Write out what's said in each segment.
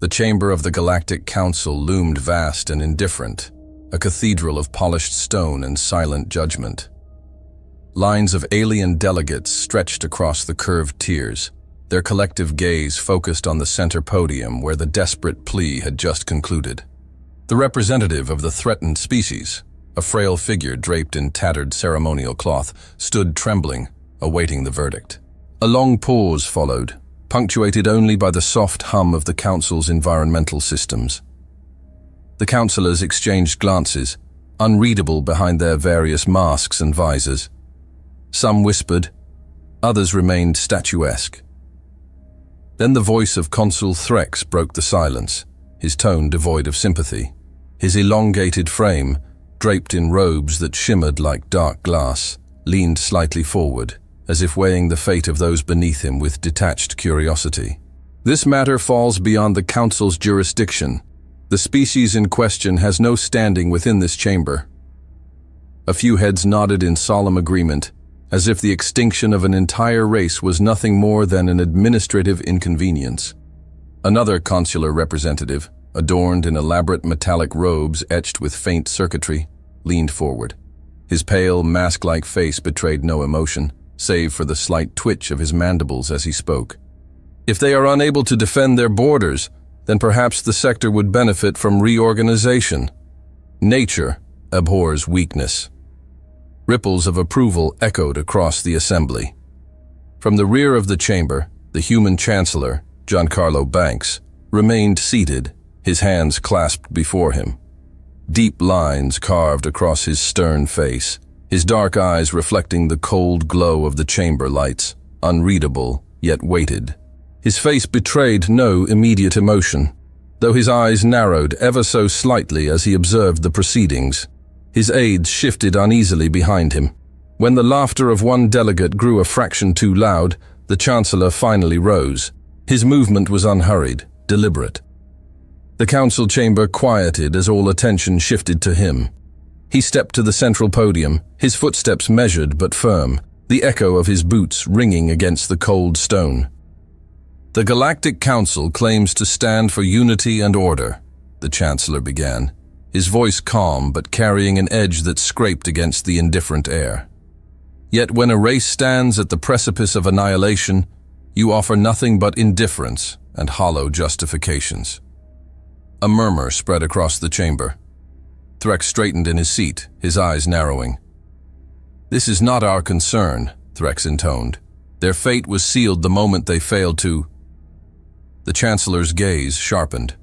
The chamber of the Galactic Council loomed vast and indifferent, a cathedral of polished stone and silent judgment. Lines of alien delegates stretched across the curved tiers, their collective gaze focused on the center podium where the desperate plea had just concluded. The representative of the threatened species, a frail figure draped in tattered ceremonial cloth, stood trembling, awaiting the verdict. A long pause followed, punctuated only by the soft hum of the council's environmental systems. The councillors exchanged glances, unreadable behind their various masks and visors. Some whispered, others remained statuesque. Then the voice of Consul Threx broke the silence, his tone devoid of sympathy. His elongated frame, draped in robes that shimmered like dark glass, leaned slightly forward, as if weighing the fate of those beneath him with detached curiosity. This matter falls beyond the Council's jurisdiction. The species in question has no standing within this chamber. A few heads nodded in solemn agreement, as if the extinction of an entire race was nothing more than an administrative inconvenience. Another consular representative, adorned in elaborate metallic robes etched with faint circuitry, leaned forward. His pale, mask-like face betrayed no emotion, save for the slight twitch of his mandibles as he spoke. If they are unable to defend their borders, then perhaps the sector would benefit from reorganization. Nature abhors weakness. Ripples of approval echoed across the assembly. From the rear of the chamber, the human chancellor, Giancarlo Banks, remained seated, his hands clasped before him. Deep lines carved across his stern face, his dark eyes reflecting the cold glow of the chamber lights, unreadable, yet weighted. His face betrayed no immediate emotion, though his eyes narrowed ever so slightly as he observed the proceedings. His aides shifted uneasily behind him. When the laughter of one delegate grew a fraction too loud, the chancellor finally rose. His movement was unhurried, deliberate. The council chamber quieted as all attention shifted to him. He stepped to the central podium, his footsteps measured but firm, the echo of his boots ringing against the cold stone. The Galactic Council claims to stand for unity and order, the chancellor began, his voice calm but carrying an edge that scraped against the indifferent air. Yet when a race stands at the precipice of annihilation, you offer nothing but indifference and hollow justifications. A murmur spread across the chamber. Threx straightened in his seat, his eyes narrowing. "This is not our concern," Threx intoned. "Their fate was sealed the moment they failed to—" The chancellor's gaze sharpened.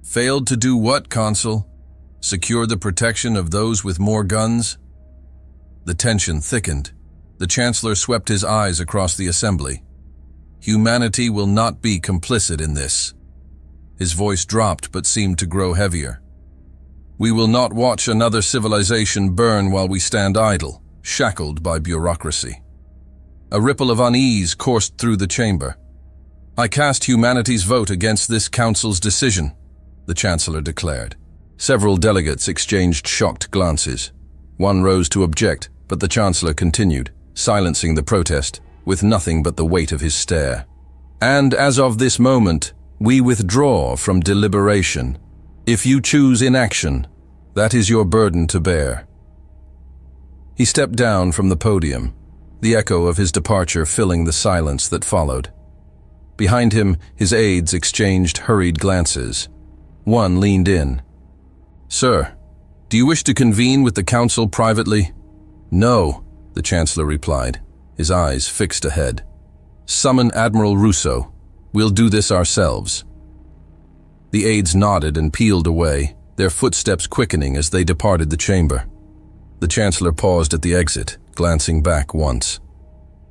"Failed to do what, Consul? Secure the protection of those with more guns?" The tension thickened. The chancellor swept his eyes across the assembly. "Humanity will not be complicit in this." His voice dropped but seemed to grow heavier. "We will not watch another civilization burn while we stand idle, shackled by bureaucracy." A ripple of unease coursed through the chamber. "I cast humanity's vote against this council's decision," the chancellor declared. Several delegates exchanged shocked glances. One rose to object, but the chancellor continued, silencing the protest, with nothing but the weight of his stare. "And as of this moment, we withdraw from deliberation. If you choose inaction, that is your burden to bear." He stepped down from the podium, the echo of his departure filling the silence that followed. Behind him, his aides exchanged hurried glances. One leaned in. "Sir, do you wish to convene with the council privately?" "No," the chancellor replied, his eyes fixed ahead. "Summon Admiral Russo. We'll do this ourselves." The aides nodded and peeled away, their footsteps quickening as they departed the chamber. The chancellor paused at the exit, glancing back once.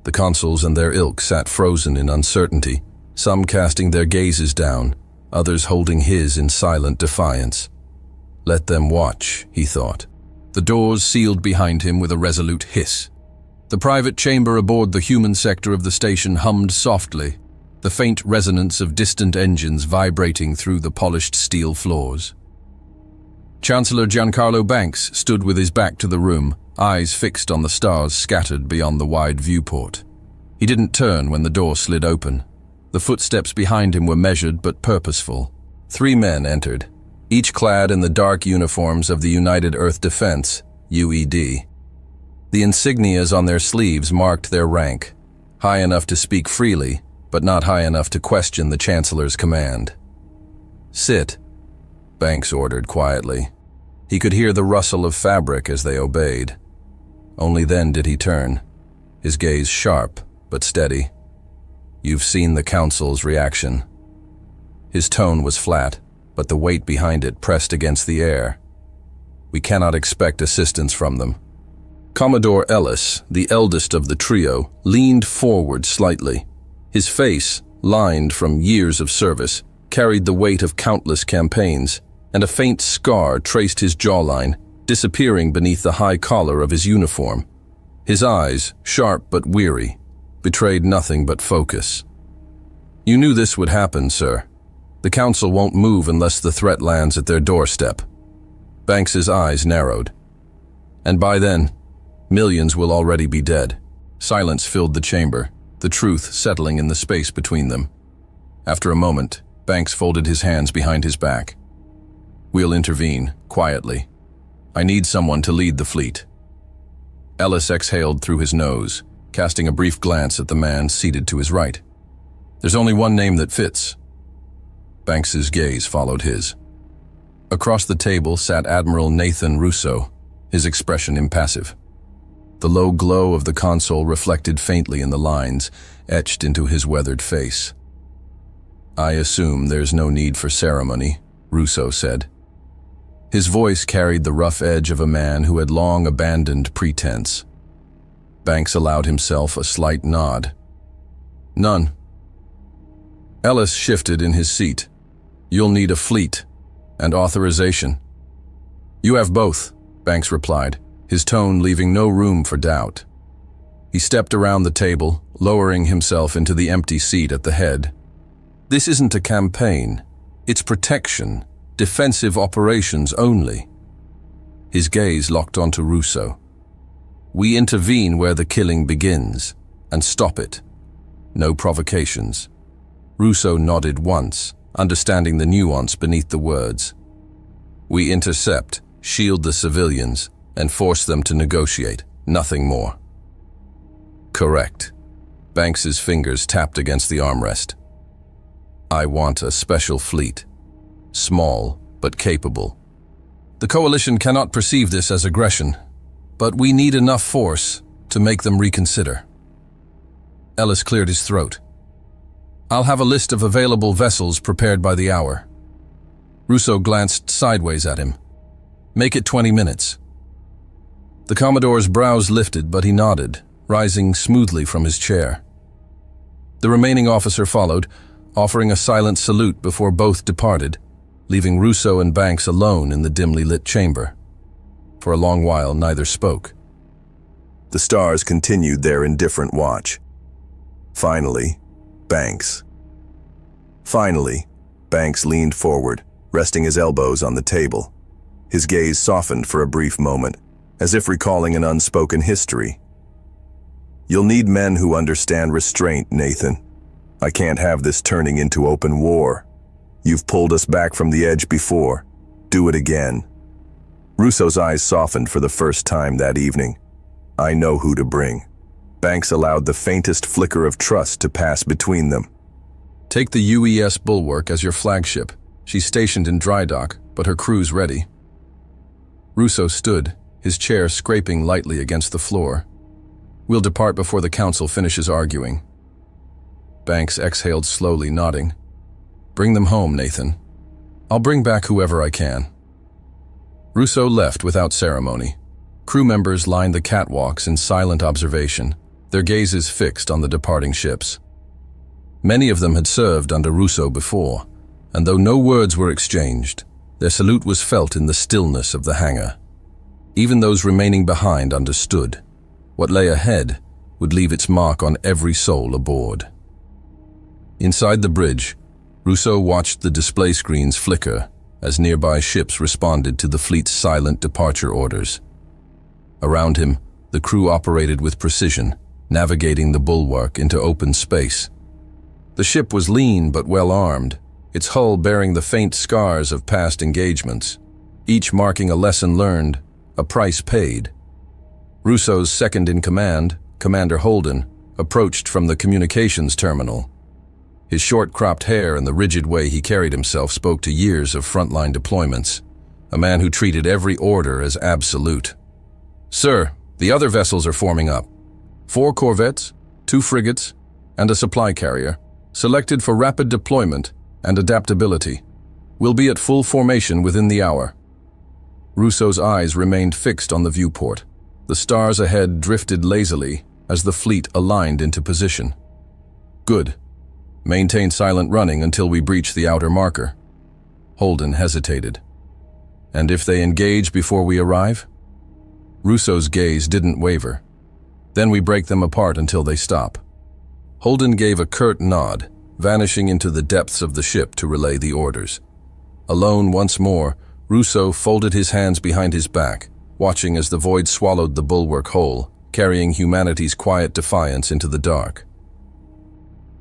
The consuls and their ilk sat frozen in uncertainty, some casting their gazes down, others holding his in silent defiance. Let them watch, he thought. The doors sealed behind him with a resolute hiss. The private chamber aboard the human sector of the station hummed softly, the faint resonance of distant engines vibrating through the polished steel floors. Chancellor Giancarlo Banks stood with his back to the room, eyes fixed on the stars scattered beyond the wide viewport. He didn't turn when the door slid open. The footsteps behind him were measured but purposeful, 3 men entered, each clad in the dark uniforms of the United Earth Defense, UED. The insignias on their sleeves marked their rank, high enough to speak freely, but not high enough to question the Chancellor's command. "Sit," Banks ordered quietly. He could hear the rustle of fabric as they obeyed. Only then did he turn, his gaze sharp but steady. "You've seen the Council's reaction." His tone was flat, but the weight behind it pressed against the air. "We cannot expect assistance from them." Commodore Ellis, the eldest of the trio, leaned forward slightly. His face, lined from years of service, carried the weight of countless campaigns, and a faint scar traced his jawline, disappearing beneath the high collar of his uniform. His eyes, sharp but weary, betrayed nothing but focus. "You knew this would happen, sir. The Council won't move unless the threat lands at their doorstep." Banks's eyes narrowed. "And by then, millions will already be dead." Silence filled the chamber, the truth settling in the space between them. After a moment, Banks folded his hands behind his back. "We'll intervene, quietly. I need someone to lead the fleet." Ellis exhaled through his nose, casting a brief glance at the man seated to his right. "There's only one name that fits." Banks's gaze followed his. Across the table sat Admiral Nathan Russo, his expression impassive. The low glow of the console reflected faintly in the lines etched into his weathered face. "I assume there's no need for ceremony," Russo said. His voice carried the rough edge of a man who had long abandoned pretense. Banks allowed himself a slight nod. "None." Ellis shifted in his seat. "You'll need a fleet and authorization." "You have both," Banks replied, his tone leaving no room for doubt. He stepped around the table, lowering himself into the empty seat at the head. "This isn't a campaign. It's protection, defensive operations only." His gaze locked onto Russo. "We intervene where the killing begins, and stop it. No provocations." Russo nodded once, understanding the nuance beneath the words. "We intercept, shield the civilians, and force them to negotiate, nothing more." "Correct." Banks's fingers tapped against the armrest. "I want a special fleet. Small, but capable. The Coalition cannot perceive this as aggression, but we need enough force to make them reconsider." Ellis cleared his throat. "I'll have a list of available vessels prepared by the hour." Russo glanced sideways at him. "Make it 20 minutes." The Commodore's brows lifted, but he nodded, rising smoothly from his chair. The remaining officer followed, offering a silent salute before both departed, leaving Russo and Banks alone in the dimly lit chamber. For a long while, neither spoke. The stars continued their indifferent watch. Finally, Banks leaned forward, resting his elbows on the table. His gaze softened for a brief moment, as if recalling an unspoken history. "You'll need men who understand restraint, Nathan. I can't have this turning into open war. You've pulled us back from the edge before. Do it again." Russo's eyes softened for the first time that evening. "I know who to bring." Banks allowed the faintest flicker of trust to pass between them. "Take the UES Bulwark as your flagship. She's stationed in dry dock, but her crew's ready." Russo stood, his chair scraping lightly against the floor. "We'll depart before the Council finishes arguing." Banks exhaled slowly, nodding. "Bring them home, Nathan. I'll bring back whoever I can." Russo left without ceremony. Crew members lined the catwalks in silent observation, their gazes fixed on the departing ships. Many of them had served under Russo before, and though no words were exchanged, their salute was felt in the stillness of the hangar. Even those remaining behind understood. What lay ahead would leave its mark on every soul aboard. Inside the bridge, Russo watched the display screens flicker as nearby ships responded to the fleet's silent departure orders. Around him, the crew operated with precision, navigating the bulwark into open space. The ship was lean but well armed, its hull bearing the faint scars of past engagements, each marking a lesson learned, a price paid. Russo's second-in-command, Commander Holden, approached from the communications terminal. His short-cropped hair and the rigid way he carried himself spoke to years of frontline deployments, a man who treated every order as absolute. "Sir, the other vessels are forming up. 4 corvettes, 2 frigates, and a supply carrier, selected for rapid deployment and adaptability. Will be at full formation within the hour." Russo's eyes remained fixed on the viewport. The stars ahead drifted lazily as the fleet aligned into position. "Good. Maintain silent running until we breach the outer marker." Holden hesitated. "And if they engage before we arrive?" Russo's gaze didn't waver. "Then we break them apart until they stop." Holden gave a curt nod, vanishing into the depths of the ship to relay the orders. Alone once more, Russo folded his hands behind his back, watching as the void swallowed the bulwark whole, carrying humanity's quiet defiance into the dark.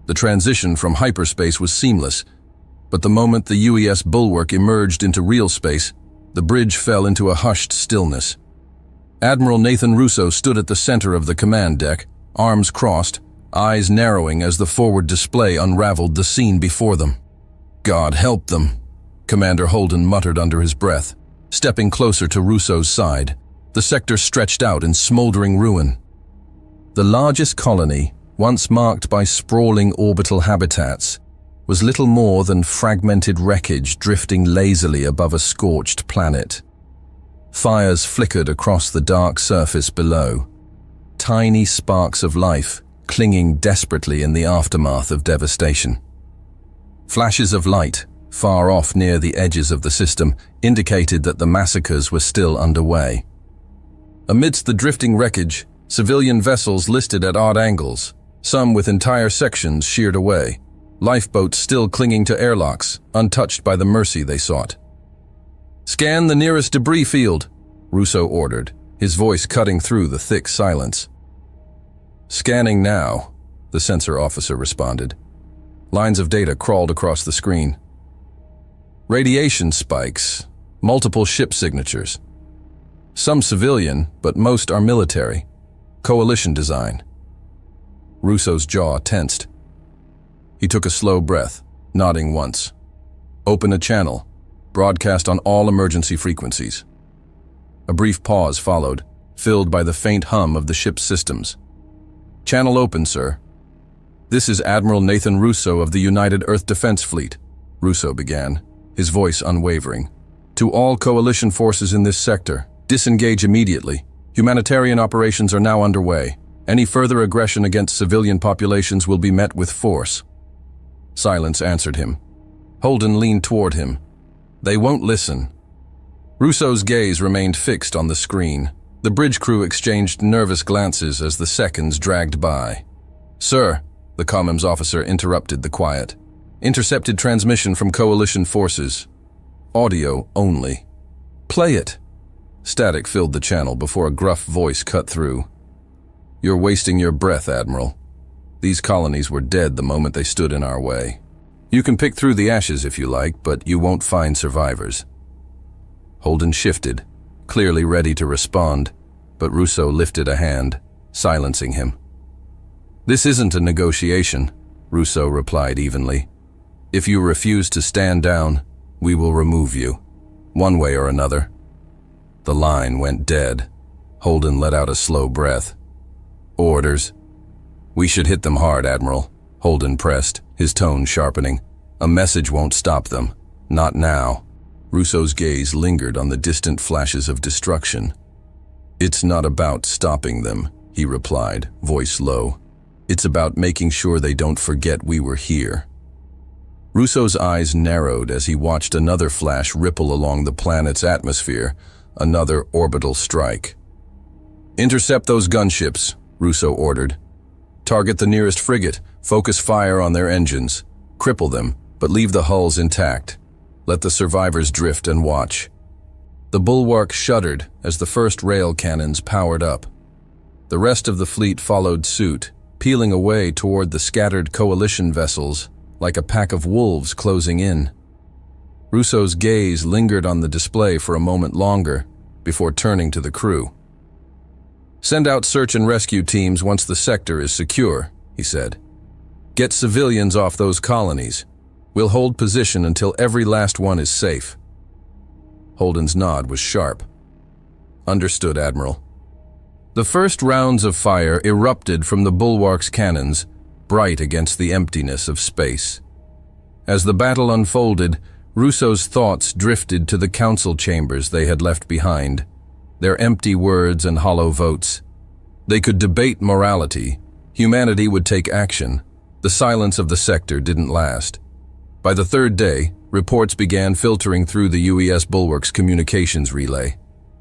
The transition from hyperspace was seamless, but the moment the UES bulwark emerged into real space, the bridge fell into a hushed stillness. Admiral Nathan Russo stood at the center of the command deck, arms crossed, eyes narrowing as the forward display unraveled the scene before them. "God help them," Commander Holden muttered under his breath, stepping closer to Russo's side. The sector stretched out in smoldering ruin. The largest colony, once marked by sprawling orbital habitats, was little more than fragmented wreckage drifting lazily above a scorched planet. Fires flickered across the dark surface below, tiny sparks of life clinging desperately in the aftermath of devastation. Flashes of light, far off near the edges of the system, indicated that the massacres were still underway. Amidst the drifting wreckage, civilian vessels listed at odd angles, some with entire sections sheared away, lifeboats still clinging to airlocks, untouched by the mercy they sought. "Scan the nearest debris field," Russo ordered, his voice cutting through the thick silence. "Scanning now," the sensor officer responded. Lines of data crawled across the screen. Radiation spikes, multiple ship signatures. Some civilian, but most are military. Coalition design. Russo's jaw tensed. He took a slow breath, nodding once. "Open a channel. Broadcast on all emergency frequencies." A brief pause followed, filled by the faint hum of the ship's systems. "Channel open, sir." "This is Admiral Nathan Russo of the United Earth Defense Fleet," Russo began, his voice unwavering. "To all coalition forces in this sector, disengage immediately. Humanitarian operations are now underway. Any further aggression against civilian populations will be met with force." Silence answered him. Holden leaned toward him. "They won't listen." Russo's gaze remained fixed on the screen. The bridge crew exchanged nervous glances as the seconds dragged by. "Sir," the comms officer interrupted the quiet. "Intercepted transmission from coalition forces. Audio only." "Play it." Static filled the channel before a gruff voice cut through. "You're wasting your breath, Admiral. These colonies were dead the moment they stood in our way. You can pick through the ashes if you like, but you won't find survivors." Holden shifted, clearly ready to respond, but Russo lifted a hand, silencing him. "This isn't a negotiation," Russo replied evenly. "If you refuse to stand down, we will remove you, one way or another." The line went dead. Holden let out a slow breath. "Orders." "We should hit them hard, Admiral," Holden pressed, his tone sharpening. "A message won't stop them. Not now." Russo's gaze lingered on the distant flashes of destruction. "It's not about stopping them," he replied, voice low. "It's about making sure they don't forget we were here." Russo's eyes narrowed as he watched another flash ripple along the planet's atmosphere, another orbital strike. "Intercept those gunships," Russo ordered. "Target the nearest frigate, focus fire on their engines. Cripple them, but leave the hulls intact. Let the survivors drift and watch." The bulwark shuddered as the first rail cannons powered up. The rest of the fleet followed suit, peeling away toward the scattered coalition vessels, like a pack of wolves closing in. Russo's gaze lingered on the display for a moment longer before turning to the crew. "Send out search and rescue teams once the sector is secure," he said. "Get civilians off those colonies. We'll hold position until every last one is safe." Holden's nod was sharp. "Understood, Admiral." The first rounds of fire erupted from the bulwark's cannons, bright against the emptiness of space. As the battle unfolded, Russo's thoughts drifted to the council chambers they had left behind, their empty words and hollow votes. They could debate morality. Humanity would take action. The silence of the sector didn't last. By the third day, reports began filtering through the UES Bulwark's communications relay.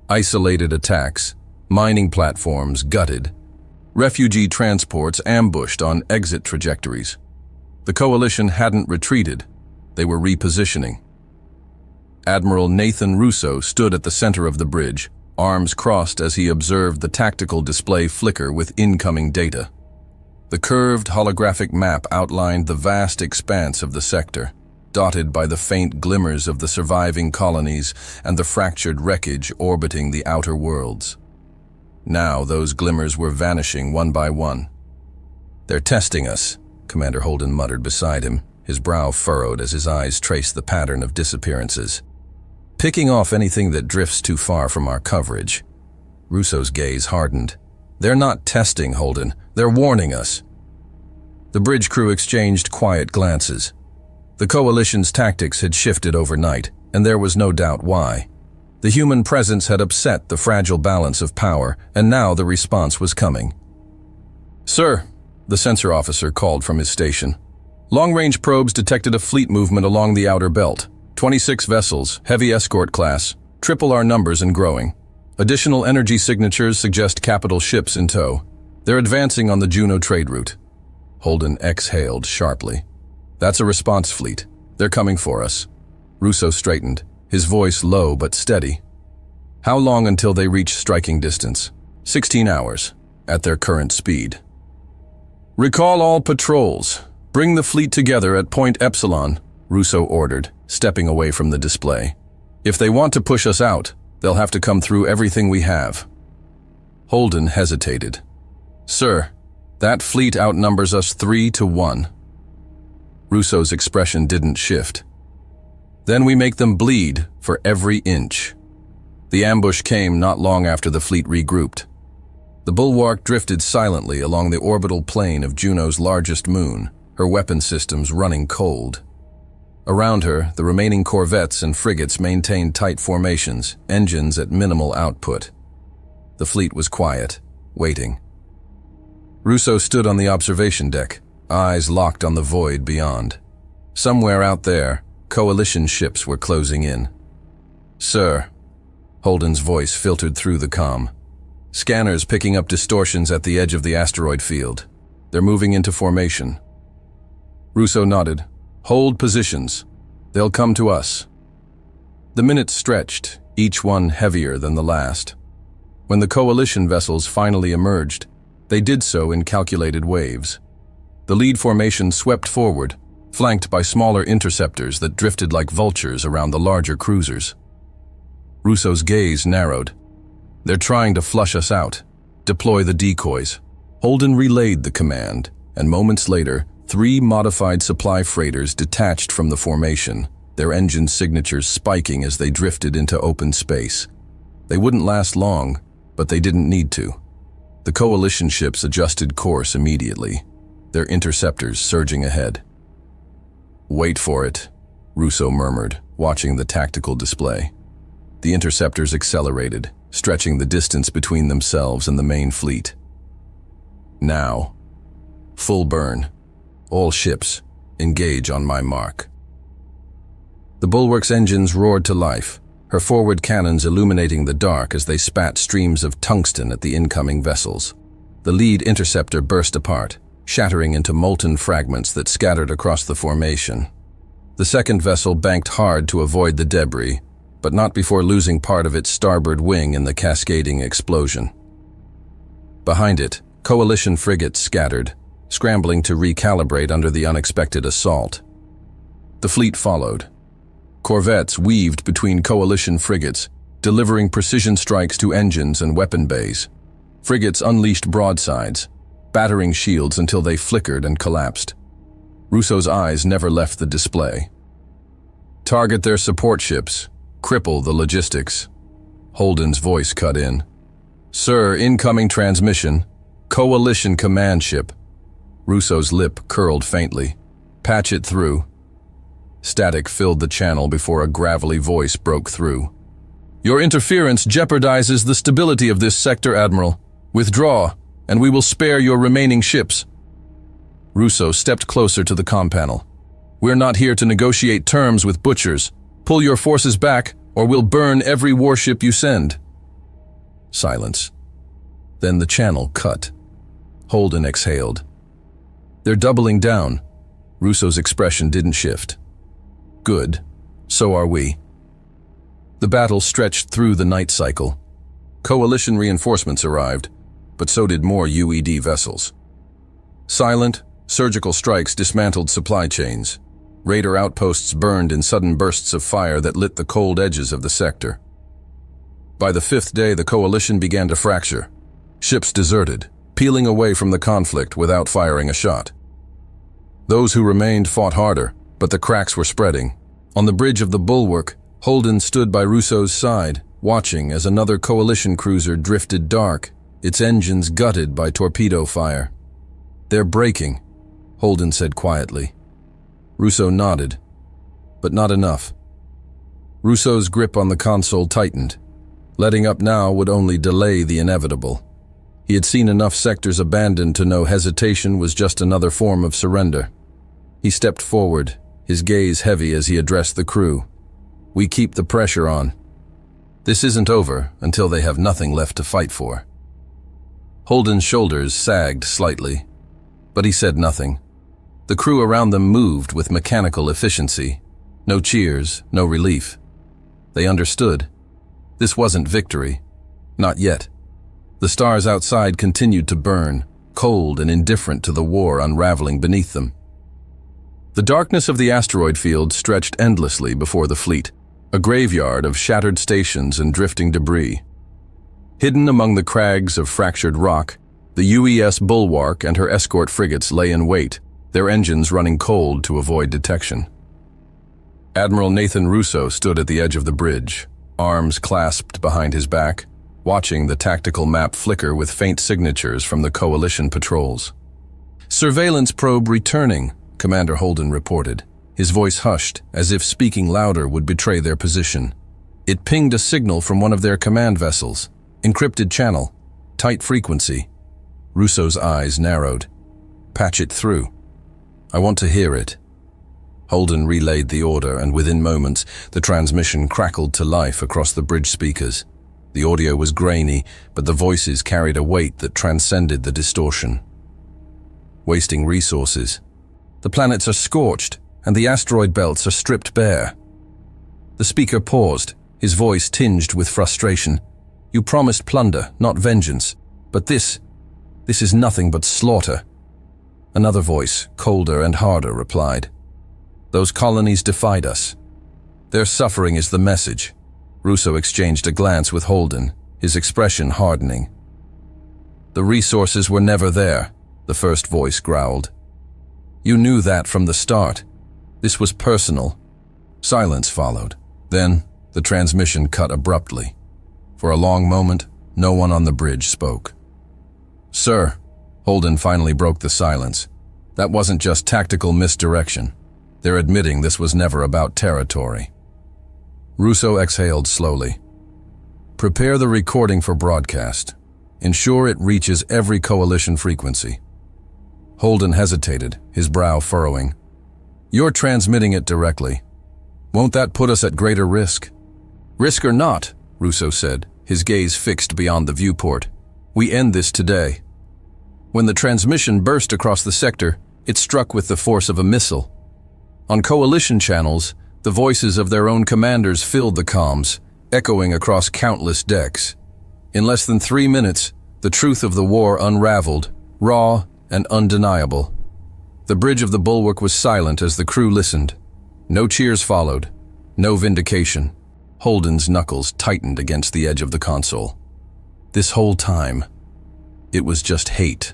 Isolated attacks, mining platforms gutted, refugee transports ambushed on exit trajectories. The coalition hadn't retreated. They were repositioning. Admiral Nathan Russo stood at the center of the bridge, arms crossed as he observed the tactical display flicker with incoming data. The curved holographic map outlined the vast expanse of the sector, dotted by the faint glimmers of the surviving colonies and the fractured wreckage orbiting the outer worlds. Now those glimmers were vanishing one by one. "They're testing us," Commander Holden muttered beside him, his brow furrowed as his eyes traced the pattern of disappearances. "Picking off anything that drifts too far from our coverage." Russo's gaze hardened. "They're not testing, Holden. They're warning us." The bridge crew exchanged quiet glances. The coalition's tactics had shifted overnight, and there was no doubt why. The human presence had upset the fragile balance of power, and now the response was coming. "Sir," the sensor officer called from his station. "Long-range probes detected a fleet movement along the outer belt. 26 vessels, heavy escort class, triple our numbers and growing. Additional energy signatures suggest capital ships in tow. They're advancing on the Juno trade route." Holden exhaled sharply. "That's a response fleet. They're coming for us." Russo straightened, his voice low but steady. "How long until they reach striking distance?" 16 hours, at their current speed." "Recall all patrols. Bring the fleet together at Point Epsilon," Russo ordered, stepping away from the display. "If they want to push us out, they'll have to come through everything we have." Holden hesitated. "Sir, that fleet outnumbers us 3-1. Russo's expression didn't shift. "Then we make them bleed for every inch." The ambush came not long after the fleet regrouped. The bulwark drifted silently along the orbital plane of Juno's largest moon, her weapon systems running cold. Around her, the remaining corvettes and frigates maintained tight formations, engines at minimal output. The fleet was quiet, waiting. Russo stood on the observation deck, eyes locked on the void beyond. Somewhere out there, coalition ships were closing in. "Sir," Holden's voice filtered through the comm. "Scanners picking up distortions at the edge of the asteroid field. They're moving into formation." Russo nodded. "Hold positions. They'll come to us." The minutes stretched, each one heavier than the last. When the coalition vessels finally emerged, they did so in calculated waves. The lead formation swept forward, flanked by smaller interceptors that drifted like vultures around the larger cruisers. Russo's gaze narrowed. "They're trying to flush us out. Deploy the decoys." Holden relayed the command, and moments later, 3 modified supply freighters detached from the formation, their engine signatures spiking as they drifted into open space. They wouldn't last long, but they didn't need to. The coalition ships adjusted course immediately, their interceptors surging ahead. "Wait for it," Russo murmured, watching the tactical display. The interceptors accelerated, stretching the distance between themselves and the main fleet. "Now. Full burn. All ships, engage on my mark." The bulwark's engines roared to life, her forward cannons illuminating the dark as they spat streams of tungsten at the incoming vessels. The lead interceptor burst apart, shattering into molten fragments that scattered across the formation. The second vessel banked hard to avoid the debris, but not before losing part of its starboard wing in the cascading explosion. Behind it, coalition frigates scattered, scrambling to recalibrate under the unexpected assault. The fleet followed. Corvettes weaved between coalition frigates, delivering precision strikes to engines and weapon bays. Frigates unleashed broadsides, battering shields until they flickered and collapsed. Russo's eyes never left the display. Target their support ships, cripple the logistics. Holden's voice cut in. Sir, incoming transmission. Coalition command ship. Russo's lip curled faintly. Patch it through. Static filled the channel before a gravelly voice broke through. Your interference jeopardizes the stability of this sector, Admiral. Withdraw, and we will spare your remaining ships. Russo stepped closer to the comm panel. We're not here to negotiate terms with butchers. Pull your forces back, or we'll burn every warship you send. Silence. Then the channel cut. Holden exhaled. They're doubling down. Russo's expression didn't shift. Good. So are we. The battle stretched through the night cycle. Coalition reinforcements arrived, but so did more UED vessels. Silent, surgical strikes dismantled supply chains. Raider outposts burned in sudden bursts of fire that lit the cold edges of the sector. By the fifth day, the coalition began to fracture. Ships deserted, peeling away from the conflict without firing a shot. Those who remained fought harder, but the cracks were spreading. On the bridge of the bulwark, Holden stood by Russo's side, watching as another coalition cruiser drifted dark, its engines gutted by torpedo fire. They're breaking, Holden said quietly. Russo nodded, but not enough. Russo's grip on the console tightened. Letting up now would only delay the inevitable. He had seen enough sectors abandoned to know hesitation was just another form of surrender. He stepped forward, his gaze heavy as he addressed the crew. We keep the pressure on. This isn't over until they have nothing left to fight for. Holden's shoulders sagged slightly, but he said nothing. The crew around them moved with mechanical efficiency. No cheers, no relief. They understood. This wasn't victory. Not yet. The stars outside continued to burn, cold and indifferent to the war unraveling beneath them. The darkness of the asteroid field stretched endlessly before the fleet, a graveyard of shattered stations and drifting debris. Hidden among the crags of fractured rock, the UES Bulwark and her escort frigates lay in wait, their engines running cold to avoid detection. Admiral Nathan Russo stood at the edge of the bridge, arms clasped behind his back, watching the tactical map flicker with faint signatures from the coalition patrols. Surveillance probe returning, Commander Holden reported, his voice hushed, as if speaking louder would betray their position. It pinged a signal from one of their command vessels. Encrypted channel, tight frequency. Russo's eyes narrowed. Patch it through. I want to hear it. Holden relayed the order, and within moments, the transmission crackled to life across the bridge speakers. The audio was grainy, but the voices carried a weight that transcended the distortion. Wasting resources. The planets are scorched, and the asteroid belts are stripped bare. The speaker paused, his voice tinged with frustration. You promised plunder, not vengeance, but this is nothing but slaughter. Another voice, colder and harder, replied. Those colonies defied us. Their suffering is the message. Russo exchanged a glance with Holden, his expression hardening. The resources were never there, the first voice growled. You knew that from the start. This was personal. Silence followed. Then, the transmission cut abruptly. For a long moment, no one on the bridge spoke. Sir, Holden finally broke the silence. That wasn't just tactical misdirection. They're admitting this was never about territory. Russo exhaled slowly. Prepare the recording for broadcast. Ensure it reaches every coalition frequency. Holden hesitated, his brow furrowing. You're transmitting it directly. Won't that put us at greater risk? Risk or not, Russo said, his gaze fixed beyond the viewport. We end this today. When the transmission burst across the sector, it struck with the force of a missile. On coalition channels, the voices of their own commanders filled the comms, echoing across countless decks. In less than 3 minutes, the truth of the war unraveled, raw and undeniable. The bridge of the bulwark was silent as the crew listened. No cheers followed. No vindication. Holden's knuckles tightened against the edge of the console. This whole time, it was just hate.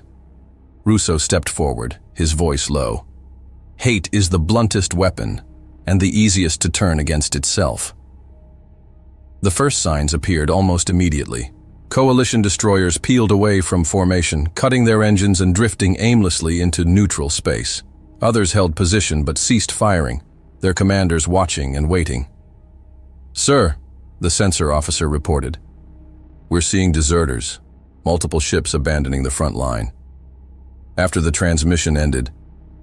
Russo stepped forward, his voice low. Hate is the bluntest weapon, and the easiest to turn against itself. The first signs appeared almost immediately. Coalition destroyers peeled away from formation, cutting their engines and drifting aimlessly into neutral space. Others held position but ceased firing, their commanders watching and waiting. "Sir," the sensor officer reported, "we're seeing deserters, multiple ships abandoning the front line." After the transmission ended,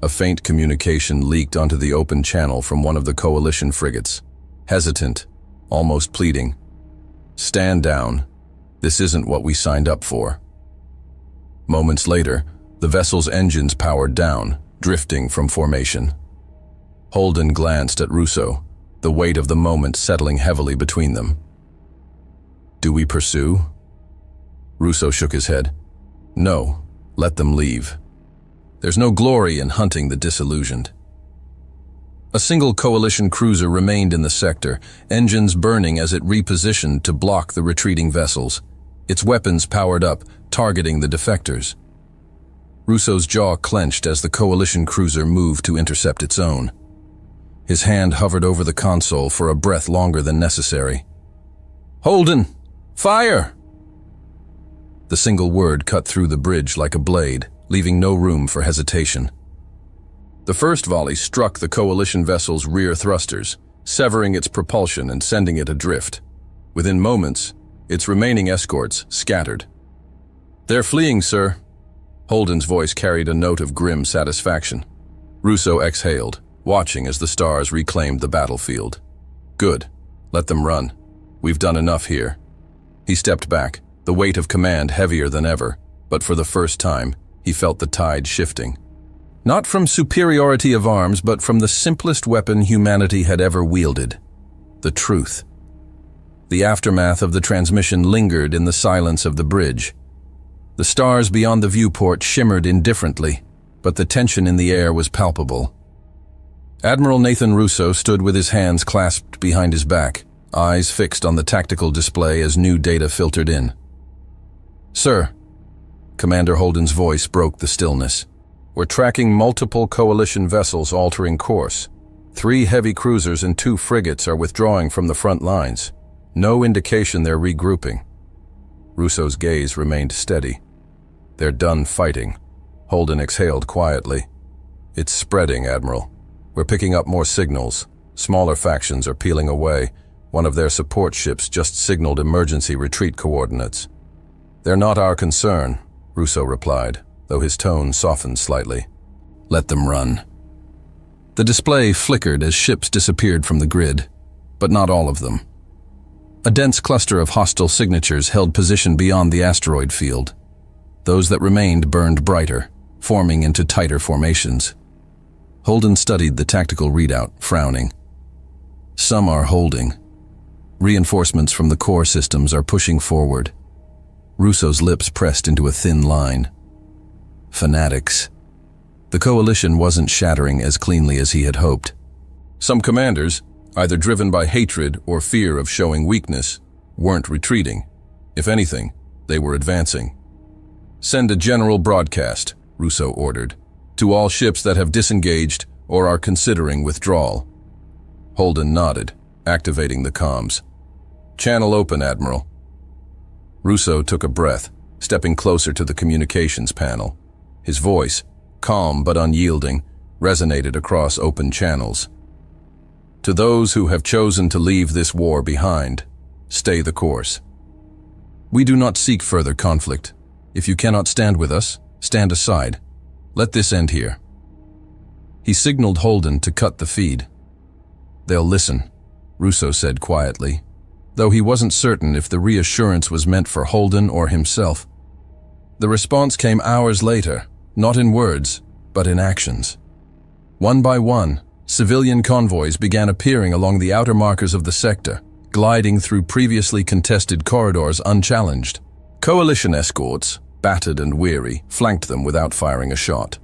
a faint communication leaked onto the open channel from one of the coalition frigates, hesitant, almost pleading. "Stand down. This isn't what we signed up for." Moments later, the vessel's engines powered down, drifting from formation. Holden glanced at Russo, the weight of the moment settling heavily between them. "Do we pursue?" Russo shook his head. "No, let them leave. There's no glory in hunting the disillusioned." A single coalition cruiser remained in the sector, engines burning as it repositioned to block the retreating vessels, its weapons powered up, targeting the defectors. Russo's jaw clenched as the coalition cruiser moved to intercept its own. His hand hovered over the console for a breath longer than necessary. "Holden! Fire!" The single word cut through the bridge like a blade, leaving no room for hesitation. The first volley struck the coalition vessel's rear thrusters, severing its propulsion and sending it adrift. Within moments, its remaining escorts scattered. "They're fleeing, sir." Holden's voice carried a note of grim satisfaction. Russo exhaled, watching as the stars reclaimed the battlefield. "Good. Let them run. We've done enough here." He stepped back, the weight of command heavier than ever, but for the first time, he felt the tide shifting. Not from superiority of arms, but from the simplest weapon humanity had ever wielded: the truth. The aftermath of the transmission lingered in the silence of the bridge. The stars beyond the viewport shimmered indifferently, but the tension in the air was palpable. Admiral Nathan Russo stood with his hands clasped behind his back, eyes fixed on the tactical display as new data filtered in. "Sir," Commander Holden's voice broke the stillness. "We're tracking multiple coalition vessels altering course. 3 heavy cruisers and 2 frigates are withdrawing from the front lines. No indication they're regrouping." Russo's gaze remained steady. "They're done fighting." Holden exhaled quietly. "It's spreading, Admiral. We're picking up more signals. Smaller factions are peeling away. One of their support ships just signaled emergency retreat coordinates." "They're not our concern," Russo replied, though his tone softened slightly. "Let them run." The display flickered as ships disappeared from the grid, but not all of them. A dense cluster of hostile signatures held position beyond the asteroid field. Those that remained burned brighter, forming into tighter formations. Holden studied the tactical readout, frowning. "Some are holding. Reinforcements from the core systems are pushing forward." Russo's lips pressed into a thin line. Fanatics. The coalition wasn't shattering as cleanly as he had hoped. Some commanders, either driven by hatred or fear of showing weakness, weren't retreating. If anything, they were advancing. "Send a general broadcast," Russo ordered, "to all ships that have disengaged or are considering withdrawal." Holden nodded, activating the comms. "Channel open, Admiral." Russo took a breath, stepping closer to the communications panel. His voice, calm but unyielding, resonated across open channels. "To those who have chosen to leave this war behind, stay the course. We do not seek further conflict. If you cannot stand with us, stand aside. Let this end here." He signaled Holden to cut the feed. "They'll listen," Russo said quietly, though he wasn't certain if the reassurance was meant for Holden or himself. The response came hours later, not in words, but in actions. One by one, civilian convoys began appearing along the outer markers of the sector, gliding through previously contested corridors unchallenged. Coalition escorts, battered and weary, flanked them without firing a shot.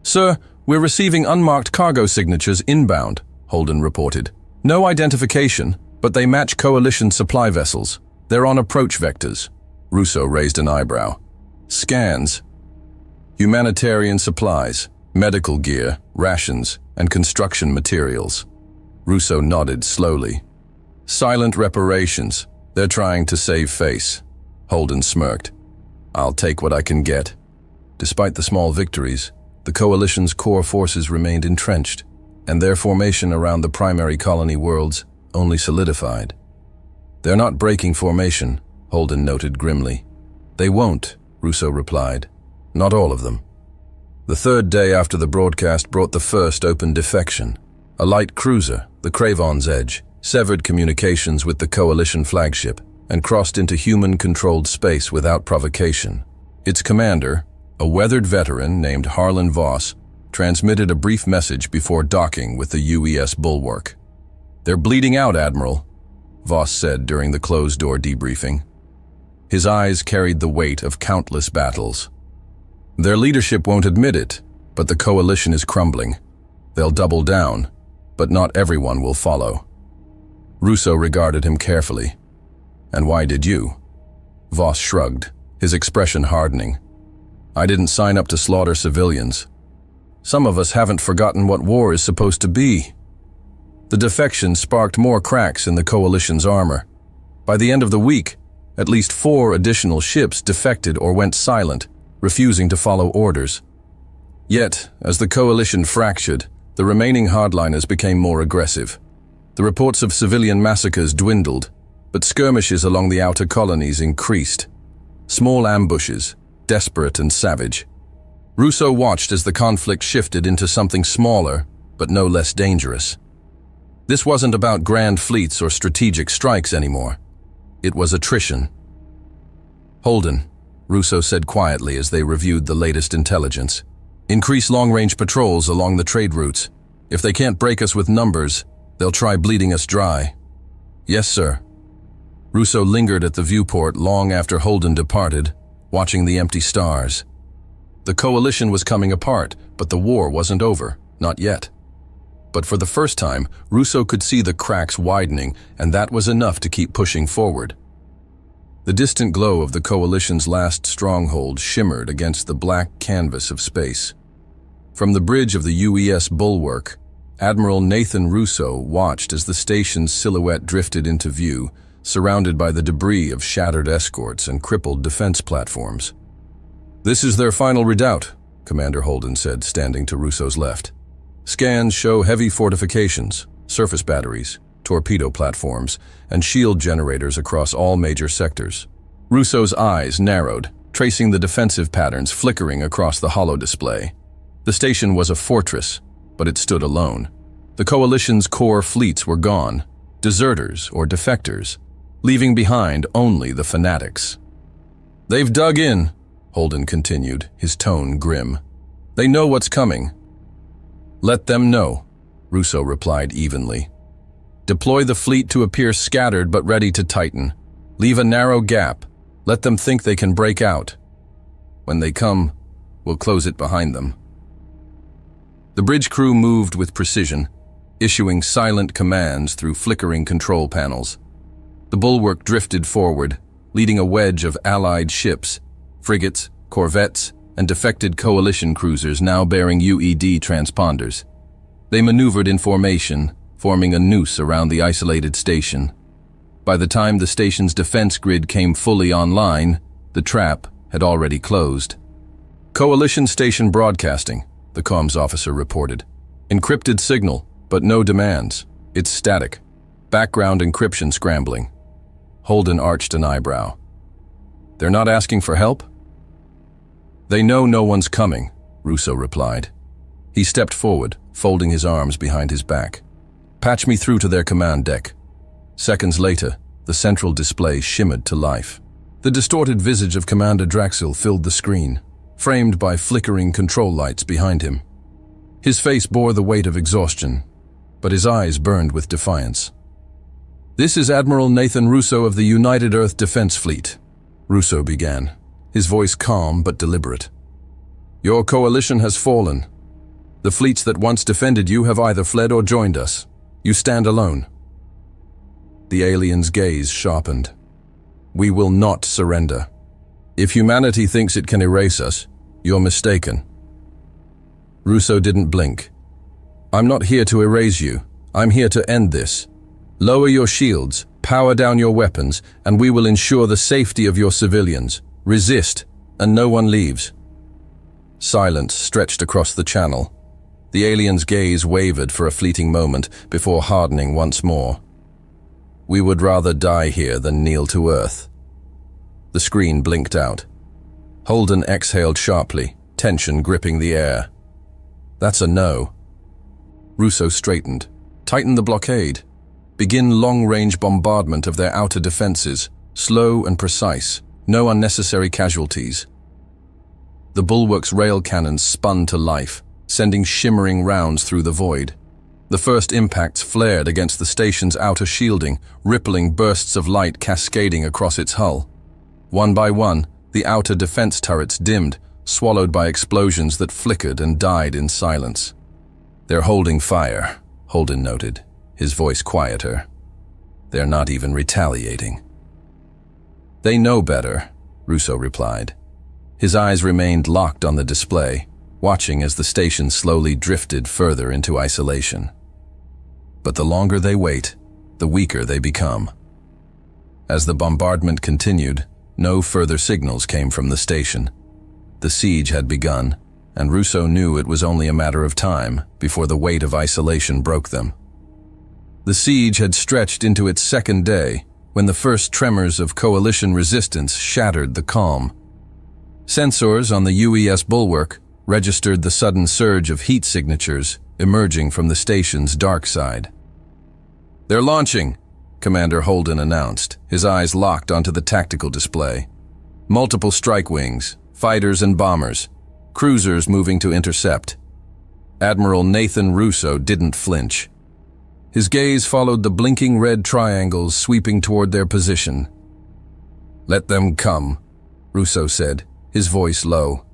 "Sir, we're receiving unmarked cargo signatures inbound," Holden reported. No identification, but they match coalition supply vessels. They're on approach vectors. Russo raised an eyebrow. Scans. Humanitarian supplies, medical gear, rations, and construction materials. Russo nodded slowly. Silent reparations. They're trying to save face. Holden smirked. I'll take what I can get. Despite the small victories, the coalition's core forces remained entrenched, and their formation around the primary colony worlds only solidified. They're not breaking formation, Holden noted grimly. They won't, Russo replied. Not all of them. The third day after the broadcast brought the first open defection. A light cruiser, the Cravon's Edge, severed communications with the coalition flagship and crossed into human-controlled space without provocation. Its commander, a weathered veteran named Harlan Voss, transmitted a brief message before docking with the UES Bulwark. They're bleeding out, Admiral, Voss said during the closed-door debriefing. His eyes carried the weight of countless battles. Their leadership won't admit it, but the coalition is crumbling. They'll double down, but not everyone will follow. Russo regarded him carefully. And why did you? Voss shrugged, his expression hardening. I didn't sign up to slaughter civilians. Some of us haven't forgotten what war is supposed to be. The defection sparked more cracks in the coalition's armor. By the end of the week, at least 4 additional ships defected or went silent, refusing to follow orders. Yet, as the coalition fractured, the remaining hardliners became more aggressive. The reports of civilian massacres dwindled, but skirmishes along the outer colonies increased. Small ambushes, desperate and savage. Russo watched as the conflict shifted into something smaller, but no less dangerous. This wasn't about grand fleets or strategic strikes anymore. It was attrition. Holden, Russo said quietly as they reviewed the latest intelligence. Increase long-range patrols along the trade routes. If they can't break us with numbers, they'll try bleeding us dry. Yes, sir. Russo lingered at the viewport long after Holden departed, watching the empty stars. The coalition was coming apart, but the war wasn't over, not yet. But for the first time, Russo could see the cracks widening, and that was enough to keep pushing forward. The distant glow of the coalition's last stronghold shimmered against the black canvas of space. From the bridge of the UES Bulwark, Admiral Nathan Russo watched as the station's silhouette drifted into view, surrounded by the debris of shattered escorts and crippled defense platforms. This is their final redoubt, Commander Holden said, standing to Russo's left. Scans show heavy fortifications, surface batteries, torpedo platforms, and shield generators across all major sectors. Russo's eyes narrowed, tracing the defensive patterns flickering across the holo display. The station was a fortress, but it stood alone. The coalition's core fleets were gone, deserters or defectors, leaving behind only the fanatics. They've dug in, Holden continued, his tone grim. They know what's coming. Let them know, Russo replied evenly. Deploy the fleet to appear scattered but ready to tighten. Leave a narrow gap. Let them think they can break out. When they come, we'll close it behind them. The bridge crew moved with precision, issuing silent commands through flickering control panels. The bulwark drifted forward, leading a wedge of Allied ships, frigates, corvettes, and defected coalition cruisers now bearing UED transponders. They maneuvered in formation, forming a noose around the isolated station. By the time the station's defense grid came fully online, the trap had already closed. Coalition station broadcasting, the comms officer reported. Encrypted signal, but no demands. It's static. Background encryption scrambling. Holden arched an eyebrow. They're not asking for help? They know no one's coming, Russo replied. He stepped forward, folding his arms behind his back. Patch me through to their command deck. Seconds later, the central display shimmered to life. The distorted visage of Commander Draxil filled the screen, framed by flickering control lights behind him. His face bore the weight of exhaustion, but his eyes burned with defiance. This is Admiral Nathan Russo of the United Earth Defense Fleet, Russo began, his voice calm but deliberate. Your coalition has fallen. The fleets that once defended you have either fled or joined us. You stand alone. The alien's gaze sharpened. We will not surrender. If humanity thinks it can erase us, you're mistaken. Russo didn't blink. I'm not here to erase you. I'm here to end this. Lower your shields, power down your weapons, and we will ensure the safety of your civilians. Resist, and no one leaves. Silence stretched across the channel. The alien's gaze wavered for a fleeting moment before hardening once more. We would rather die here than kneel to earth. The screen blinked out. Holden exhaled sharply, tension gripping the air. That's a no. Russo straightened. Tighten the blockade. Begin long-range bombardment of their outer defenses, slow and precise, no unnecessary casualties. The bulwark's rail cannons spun to life, sending shimmering rounds through the void. The first impacts flared against the station's outer shielding, rippling bursts of light cascading across its hull. One by one, the outer defense turrets dimmed, swallowed by explosions that flickered and died in silence. They're holding fire, Holden noted, his voice quieter. They're not even retaliating. They know better, Russo replied. His eyes remained locked on the display, watching as the station slowly drifted further into isolation. But the longer they wait, the weaker they become. As the bombardment continued, no further signals came from the station. The siege had begun, and Russo knew it was only a matter of time before the weight of isolation broke them. The siege had stretched into its second day when the first tremors of coalition resistance shattered the calm. Sensors on the UES bulwark registered the sudden surge of heat signatures emerging from the station's dark side. They're launching, Commander Holden announced, his eyes locked onto the tactical display. Multiple strike wings, fighters and bombers, cruisers moving to intercept. Admiral Nathan Russo didn't flinch. His gaze followed the blinking red triangles sweeping toward their position. Let them come, Russo said, his voice low.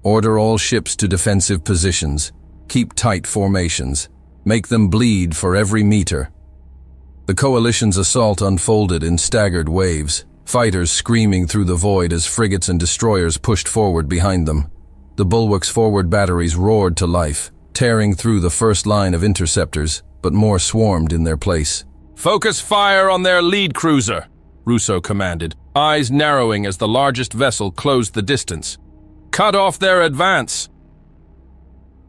Order all ships to defensive positions. Keep tight formations. Make them bleed for every meter. The coalition's assault unfolded in staggered waves, fighters screaming through the void as frigates and destroyers pushed forward behind them. The bulwark's forward batteries roared to life, tearing through the first line of interceptors, but more swarmed in their place. Focus fire on their lead cruiser, Russo commanded, eyes narrowing as the largest vessel closed the distance. Cut off their advance.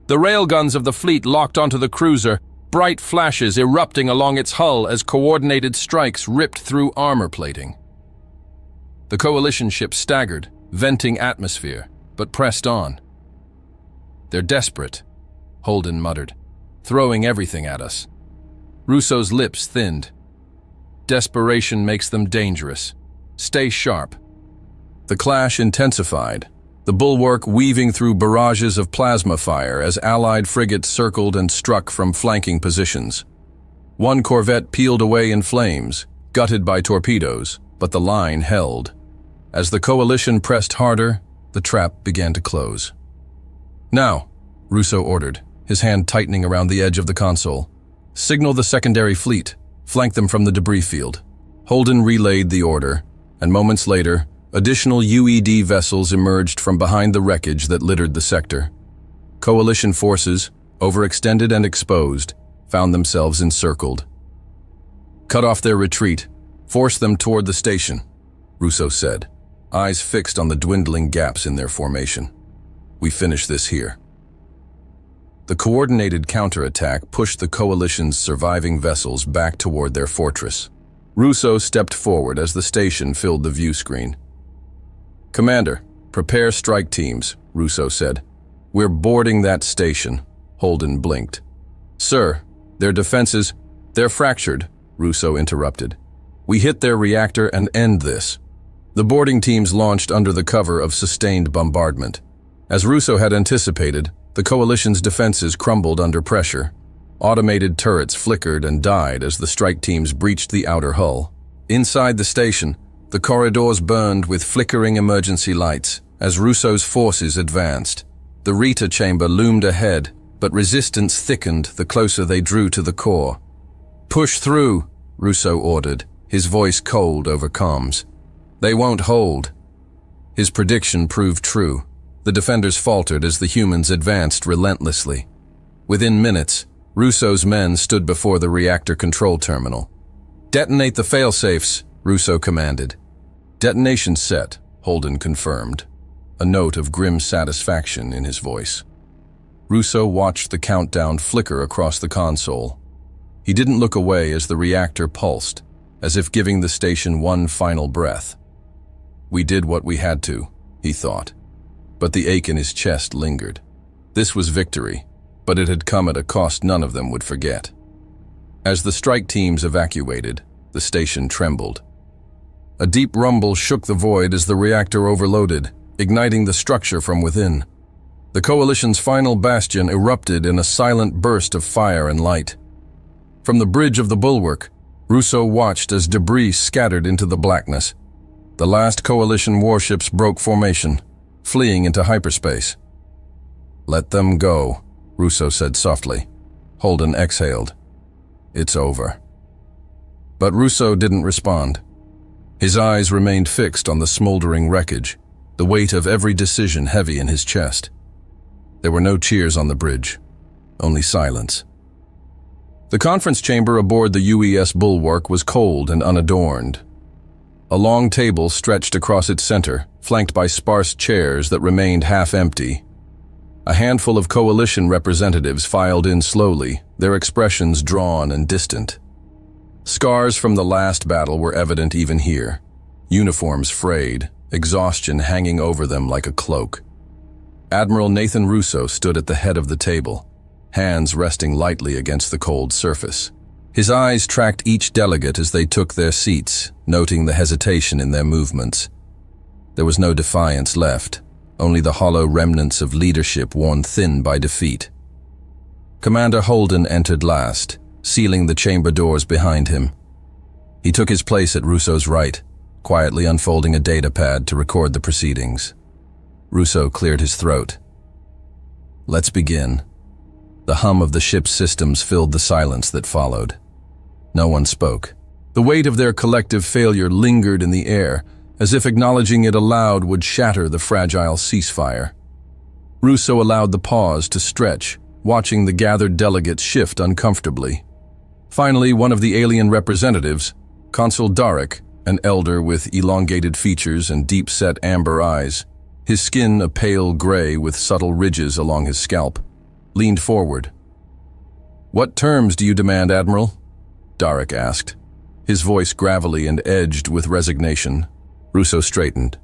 The railguns of the fleet locked onto the cruiser, bright flashes erupting along its hull as coordinated strikes ripped through armor plating. The coalition ship staggered, venting atmosphere, but pressed on. They're desperate, Holden muttered, throwing everything at us. Russo's lips thinned. Desperation makes them dangerous. Stay sharp. The clash intensified, the bulwark weaving through barrages of plasma fire as Allied frigates circled and struck from flanking positions. One corvette peeled away in flames, gutted by torpedoes, but the line held. As the coalition pressed harder, the trap began to close. Now, Russo ordered, his hand tightening around the edge of the console. Signal the secondary fleet. Flank them from the debris field. Holden relayed the order, and moments later, additional UED vessels emerged from behind the wreckage that littered the sector. Coalition forces, overextended and exposed, found themselves encircled. Cut off their retreat. Force them toward the station, Russo said, eyes fixed on the dwindling gaps in their formation. We finish this here. The coordinated counterattack pushed the coalition's surviving vessels back toward their fortress. Russo stepped forward as the station filled the view screen. Commander, prepare strike teams, Russo said. We're boarding that station. Holden blinked. Sir, their defenses, they're fractured, Russo interrupted. We hit their reactor and end this. The boarding teams launched under the cover of sustained bombardment. As Russo had anticipated, the coalition's defenses crumbled under pressure. Automated turrets flickered and died as the strike teams breached the outer hull. Inside the station, the corridors burned with flickering emergency lights as Russo's forces advanced. The Rita chamber loomed ahead, but resistance thickened the closer they drew to the core. "Push through," Russo ordered, his voice cold over comms. "They won't hold." His prediction proved true. The defenders faltered as the humans advanced relentlessly. Within minutes, Russo's men stood before the reactor control terminal. "Detonate the failsafes," Russo commanded. "Detonation set," Holden confirmed, a note of grim satisfaction in his voice. Russo watched the countdown flicker across the console. He didn't look away as the reactor pulsed, as if giving the station one final breath. "We did what we had to," he thought. But the ache in his chest lingered. This was victory, but it had come at a cost none of them would forget. As the strike teams evacuated, the station trembled. A deep rumble shook the void as the reactor overloaded, igniting the structure from within. The Coalition's final bastion erupted in a silent burst of fire and light. From the bridge of the bulwark, Russo watched as debris scattered into the blackness. The last Coalition warships broke formation, fleeing into hyperspace. "Let them go," Russo said softly. Holden exhaled. "It's over." But Russo didn't respond. His eyes remained fixed on the smoldering wreckage, the weight of every decision heavy in his chest. There were no cheers on the bridge, only silence. The conference chamber aboard the UES bulwark was cold and unadorned. A long table stretched across its center, flanked by sparse chairs that remained half-empty. A handful of Coalition representatives filed in slowly, their expressions drawn and distant. Scars from the last battle were evident even here, uniforms frayed, exhaustion hanging over them like a cloak. Admiral Nathan Russo stood at the head of the table, hands resting lightly against the cold surface. His eyes tracked each delegate as they took their seats, noting the hesitation in their movements. There was no defiance left, only the hollow remnants of leadership worn thin by defeat. Commander Holden entered last, sealing the chamber doors behind him. He took his place at Russo's right, quietly unfolding a data pad to record the proceedings. Russo cleared his throat. "Let's begin." The hum of the ship's systems filled the silence that followed. No one spoke. The weight of their collective failure lingered in the air, as if acknowledging it aloud would shatter the fragile ceasefire. Russo allowed the pause to stretch, watching the gathered delegates shift uncomfortably. Finally, one of the alien representatives, Consul Darek, an elder with elongated features and deep-set amber eyes, his skin a pale gray with subtle ridges along his scalp, leaned forward. "What terms do you demand, Admiral?" Darek asked, his voice gravelly and edged with resignation. Russo straightened.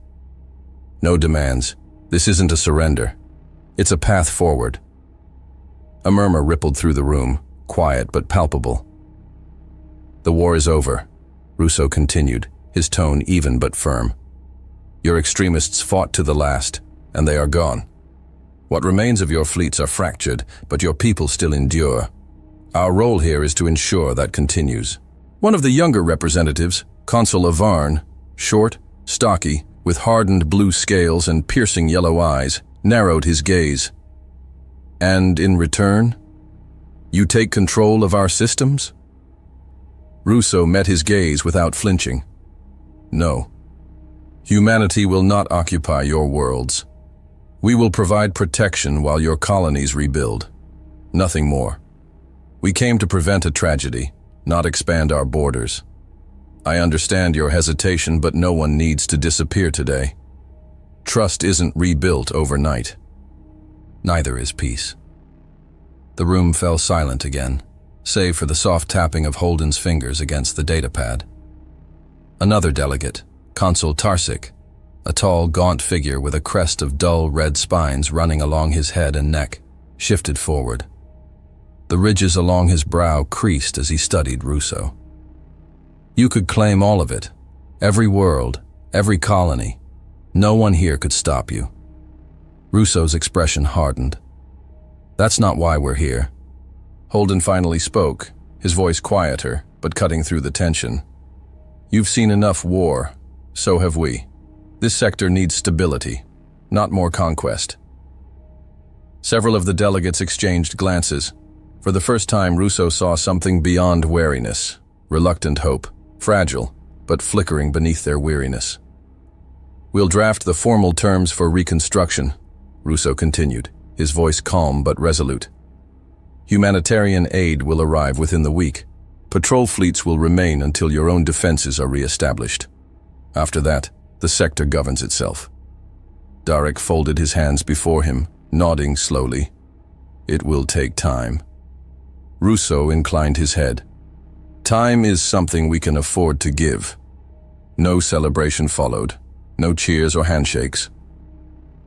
"No demands. This isn't a surrender. It's a path forward." A murmur rippled through the room, quiet but palpable. "The war is over," Russo continued, his tone even but firm. "Your extremists fought to the last, and they are gone. What remains of your fleets are fractured, but your people still endure. Our role here is to ensure that continues." One of the younger representatives, Consul Avarn, short, stocky, with hardened blue scales and piercing yellow eyes, narrowed his gaze. "And in return, you take control of our systems?" Russo met his gaze without flinching. "No. Humanity will not occupy your worlds. We will provide protection while your colonies rebuild. Nothing more. We came to prevent a tragedy, not expand our borders. I understand your hesitation, but no one needs to disappear today. Trust isn't rebuilt overnight. Neither is peace." The room fell silent again, save for the soft tapping of Holden's fingers against the datapad. Another delegate, Consul Tarsik, a tall, gaunt figure with a crest of dull red spines running along his head and neck, shifted forward. The ridges along his brow creased as he studied Russo. "You could claim all of it, every world, every colony. No one here could stop you." Russo's expression hardened. "That's not why we're here." Holden finally spoke, his voice quieter, but cutting through the tension. "You've seen enough war, so have we. This sector needs stability, not more conquest." Several of the delegates exchanged glances. For the first time, Russo saw something beyond wariness, reluctant hope, fragile, but flickering beneath their weariness. "We'll draft the formal terms for reconstruction," Russo continued, his voice calm but resolute. "Humanitarian aid will arrive within the week. Patrol fleets will remain until your own defenses are re-established. After that, the sector governs itself." Darek folded his hands before him, nodding slowly. "It will take time." Russo inclined his head. "Time is something we can afford to give." No celebration followed, no cheers or handshakes.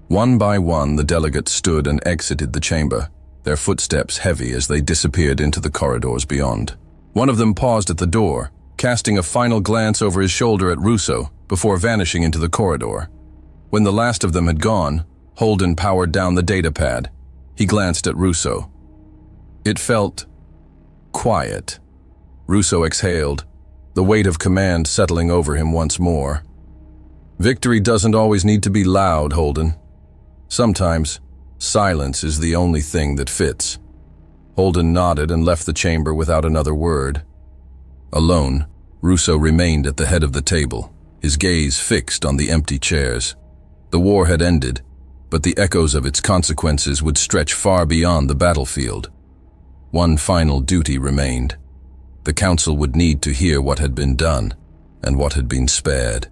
One by one, the delegates stood and exited the chamber, their footsteps heavy as they disappeared into the corridors beyond. One of them paused at the door, casting a final glance over his shoulder at Russo before vanishing into the corridor. When the last of them had gone, Holden powered down the data pad. He glanced at Russo. It felt quiet. Russo exhaled, the weight of command settling over him once more. "Victory doesn't always need to be loud, Holden. Sometimes, silence is the only thing that fits." Holden nodded and left the chamber without another word. Alone, Russo remained at the head of the table, his gaze fixed on the empty chairs. The war had ended, but the echoes of its consequences would stretch far beyond the battlefield. One final duty remained. The Council would need to hear what had been done and what had been spared.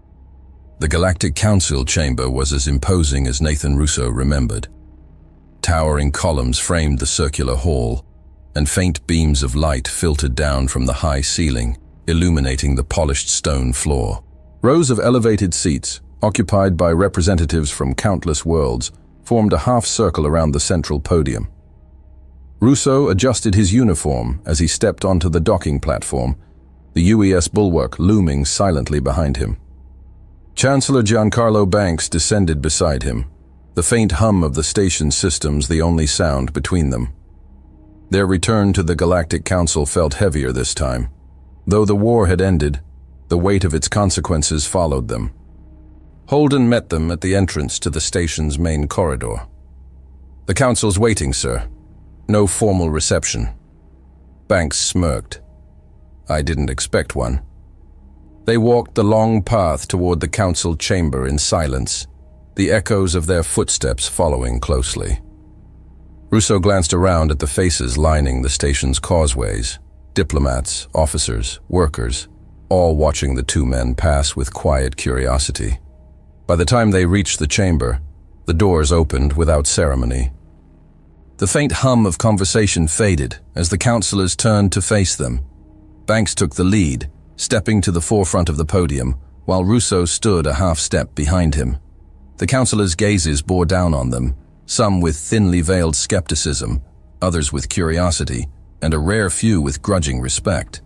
The Galactic Council chamber was as imposing as Nathan Russo remembered. Towering columns framed the circular hall, and faint beams of light filtered down from the high ceiling, illuminating the polished stone floor. Rows of elevated seats, occupied by representatives from countless worlds, formed a half-circle around the central podium. Russo adjusted his uniform as he stepped onto the docking platform, the UES bulwark looming silently behind him. Chancellor Giancarlo Banks descended beside him, the faint hum of the station's systems the only sound between them. Their return to the Galactic Council felt heavier this time. Though the war had ended, the weight of its consequences followed them. Holden met them at the entrance to the station's main corridor. "The Council's waiting, sir. No formal reception." Banks smirked. "I didn't expect one." They walked the long path toward the Council chamber in silence, the echoes of their footsteps following closely. Russo glanced around at the faces lining the station's causeways, diplomats, officers, workers, all watching the two men pass with quiet curiosity. By the time they reached the chamber, the doors opened without ceremony. The faint hum of conversation faded as the councillors turned to face them. Banks took the lead, stepping to the forefront of the podium, while Russo stood a half-step behind him. The councillors' gazes bore down on them, some with thinly veiled skepticism, others with curiosity, and a rare few with grudging respect.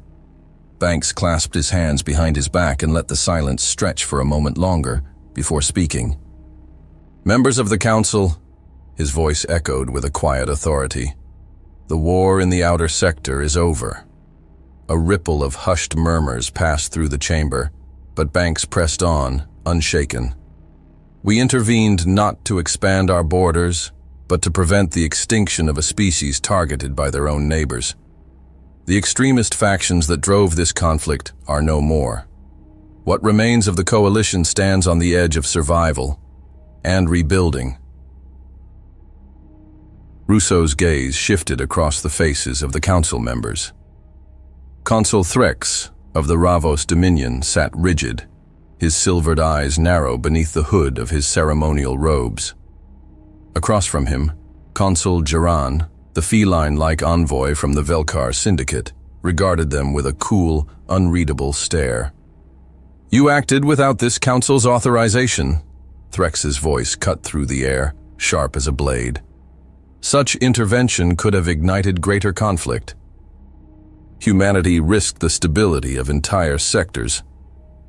Banks clasped his hands behind his back and let the silence stretch for a moment longer before speaking. "Members of the Council," his voice echoed with a quiet authority, "the war in the outer sector is over." A ripple of hushed murmurs passed through the chamber, but Banks pressed on, unshaken. "We intervened not to expand our borders, but to prevent the extinction of a species targeted by their own neighbors. The extremist factions that drove this conflict are no more. What remains of the coalition stands on the edge of survival and rebuilding." Russo's gaze shifted across the faces of the council members. Consul Threx of the Ravos Dominion sat rigid, his silvered eyes narrow beneath the hood of his ceremonial robes. Across from him, Consul Geran, the feline-like envoy from the Velkar Syndicate, regarded them with a cool, unreadable stare. "You acted without this council's authorization," Threx's voice cut through the air, sharp as a blade. "Such intervention could have ignited greater conflict. Humanity risked the stability of entire sectors."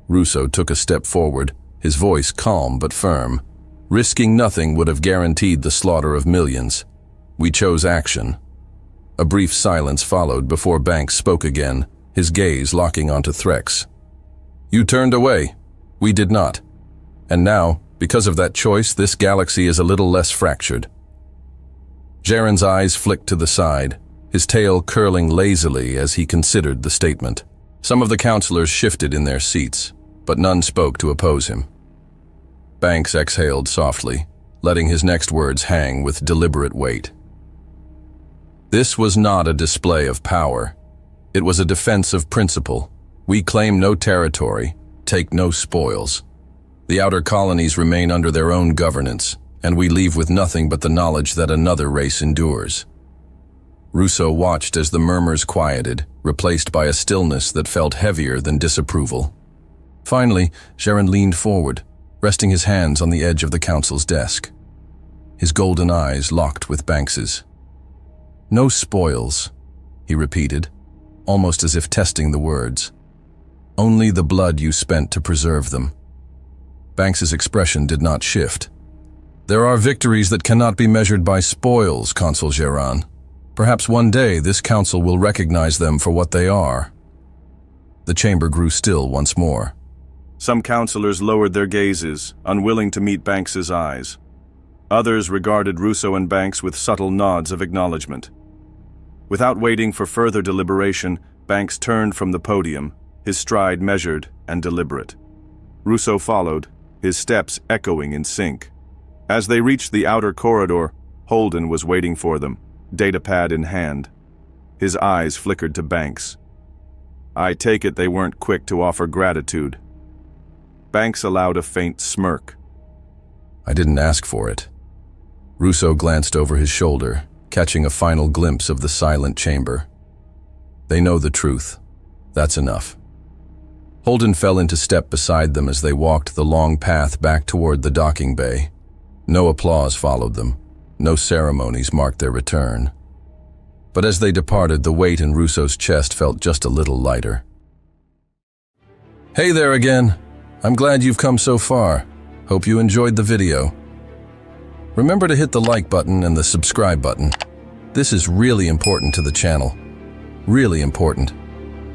Russo took a step forward, his voice calm but firm. "Risking nothing would have guaranteed the slaughter of millions. We chose action." A brief silence followed before Banks spoke again, his gaze locking onto Threx. "You turned away. We did not. And now, because of that choice, this galaxy is a little less fractured." Jaren's eyes flicked to the side, his tail curling lazily as he considered the statement. Some of the counselors shifted in their seats, but none spoke to oppose him. Banks exhaled softly, letting his next words hang with deliberate weight. This was not a display of power. It was a defense of principle. We claim no territory, take no spoils. The outer colonies remain under their own governance, and we leave with nothing but the knowledge that another race endures. Russo watched as the murmurs quieted, replaced by a stillness that felt heavier than disapproval. Finally, Sharon leaned forward, resting his hands on the edge of the council's desk. His golden eyes locked with Banks's. "No spoils," he repeated, almost as if testing the words. "Only the blood you spent to preserve them." Banks's expression did not shift. "There are victories that cannot be measured by spoils, Consul Geran. Perhaps one day this council will recognize them for what they are." The chamber grew still once more. Some counselors lowered their gazes, unwilling to meet Banks's eyes. Others regarded Russo and Banks with subtle nods of acknowledgement. Without waiting for further deliberation, Banks turned from the podium, his stride measured and deliberate. Russo followed, his steps echoing in sync. As they reached the outer corridor, Holden was waiting for them, datapad in hand. His eyes flickered to Banks. "I take it they weren't quick to offer gratitude." Banks allowed a faint smirk. "I didn't ask for it." Russo glanced over his shoulder, catching a final glimpse of the silent chamber. "They know the truth. That's enough." Holden fell into step beside them as they walked the long path back toward the docking bay. No applause followed them. No ceremonies marked their return. But as they departed, the weight in Russo's chest felt just a little lighter. Hey there again. I'm glad you've come so far. Hope you enjoyed the video. Remember to hit the like button and the subscribe button. This is really important to the channel. Really important.